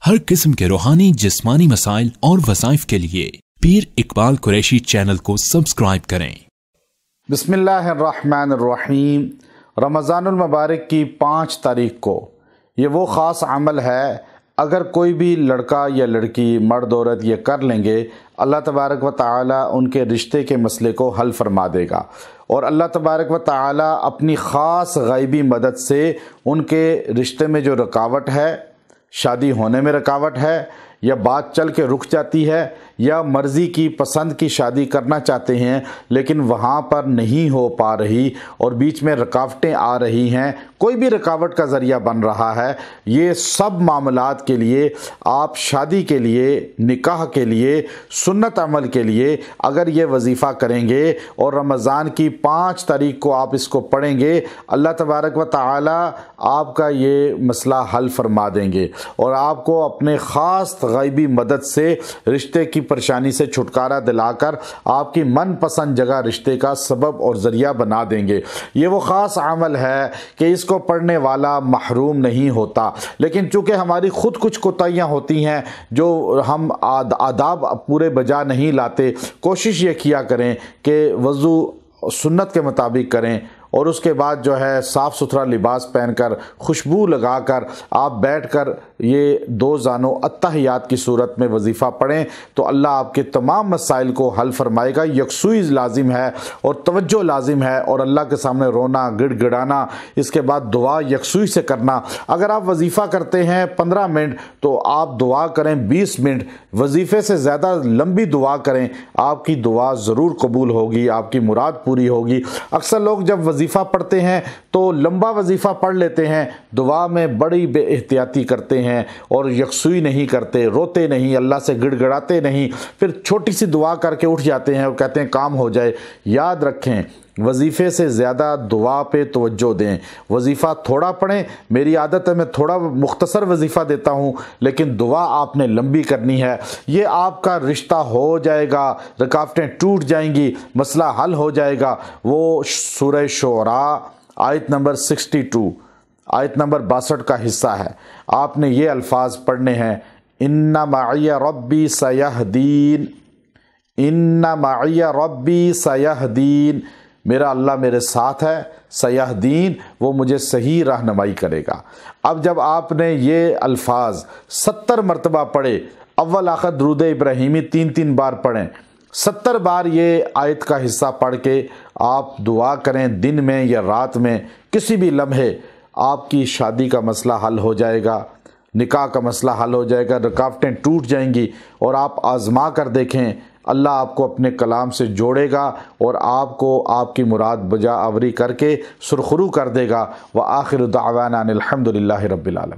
हर किस्म के रूहानी जिस्मानी मसाइल और वज़ाइफ के लिए पीर इकबाल कुरैशी चैनल को सब्सक्राइब करें। बिस्मिल्लाहिर्रहमानिर्रहीम। रमज़ानुल मुबारक की 5 तारीख को ये वो ख़ास अमल है, अगर कोई भी लड़का या लड़की मर्द औरत ये कर लेंगे, अल्लाह तबारक व तआला उनके रिश्ते के मसले को हल फरमा देगा और अल्लाह तबारक व तआला अपनी ख़ास ग़ैबी मदद से उनके रिश्ते में जो रुकावट है, शादी होने में रुकावट है या बात चल के रुक जाती है या मर्ज़ी की पसंद की शादी करना चाहते हैं लेकिन वहाँ पर नहीं हो पा रही और बीच में रुकावटें आ रही हैं, कोई भी रुकावट का ज़रिया बन रहा है, ये सब मामलात के लिए आप शादी के लिए, निकाह के लिए, सुन्नत अमल के लिए अगर ये वजीफ़ा करेंगे और रमज़ान की 5 तारीख को आप इसको पढ़ेंगे, अल्लाह तबारक व तआला आपका ये मसला हल फरमा देंगे और आपको अपने ख़ास ग़ैबी मदद से रिश्ते की परेशानी से छुटकारा दिलाकर आपकी मनपसंद जगह रिश्ते का सबब और ज़रिया बना देंगे। ये वो ख़ास अमल है कि इसको पढ़ने वाला महरूम नहीं होता, लेकिन चूँकि हमारी ख़ुद कुछ कोताहियाँ होती हैं जो हम आदाब पूरे बजा नहीं लाते, कोशिश ये किया करें कि वज़ू सुन्नत के मुताबिक करें और उसके बाद जो है साफ़ सुथरा लिबास पहनकर खुशबू लगाकर आप बैठकर ये 2 ज़ानो अत्तहियात की सूरत में वजीफ़ा पढ़ें तो अल्लाह आपके तमाम मसाइल को हल फरमाएगा। यकसुई लाजिम है और तवज्जो लाजिम है और अल्लाह के सामने रोना, गिड़गिड़ाना, इसके बाद दुआ यकसुई से करना। अगर आप वजीफ़ा करते हैं 15 मिनट तो आप दुआ करें 20 मिनट, वजीफ़े से ज़्यादा लंबी दुआ करें, आपकी दुआ ज़रूर कबूल होगी, आपकी मुराद पूरी होगी। अक्सर लोग जब वजीफ़ा पढ़ते हैं तो लंबा वजीफ़ा पढ़ लेते हैं, दुआ में बड़ी बेएहतियाती करते हैं और यकसुई नहीं करते, रोते नहीं, अल्लाह से गिड़गिड़ाते नहीं, फिर छोटी सी दुआ करके उठ जाते हैं और कहते हैं काम हो जाए। याद रखें, वजीफ़े से ज़्यादा दुआ पे तवज्जो दें। वजीफ़ा थोड़ा पढ़ें, मेरी आदत है मैं थोड़ा मुख्तसर वजीफ़ा देता हूँ, लेकिन दुआ आपने लंबी करनी है। ये आपका रिश्ता हो जाएगा, रुकावटें टूट जाएंगी, मसला हल हो जाएगा। वो सूरह शुअरा आयत नंबर 62, आयत नंबर 62 का हिस्सा है। आपने ये अल्फाज पढ़ने हैं, इन्ना माइया रब्बी सयहदीन, इन्ना माइया रब्बी सयहदीन, मेरा अल्लाह मेरे साथ है, सयहदीन, वो मुझे सही रहनुमाई करेगा। अब जब आपने ये अल्फाज 70 मरतबा पढ़े, अव्वल आखिर दुरूद इब्राहिमी 3-3 बार पढ़ें, 70 बार ये आयत का हिस्सा पढ़ के आप दुआ करें, दिन में या रात में किसी भी लम्हे, आपकी शादी का मसला हल हो जाएगा, निकाह का मसला हल हो जाएगा, रुकावटें टूट जाएंगी और आप आज़मा कर देखें, अल्लाह आपको अपने कलाम से जोड़ेगा और आपको आपकी मुराद बजा आवरी करके सुरखरू कर देगा। व आखिर दावाना अनिल हम्दुलिल्लाहि रब्बिल आलमीन।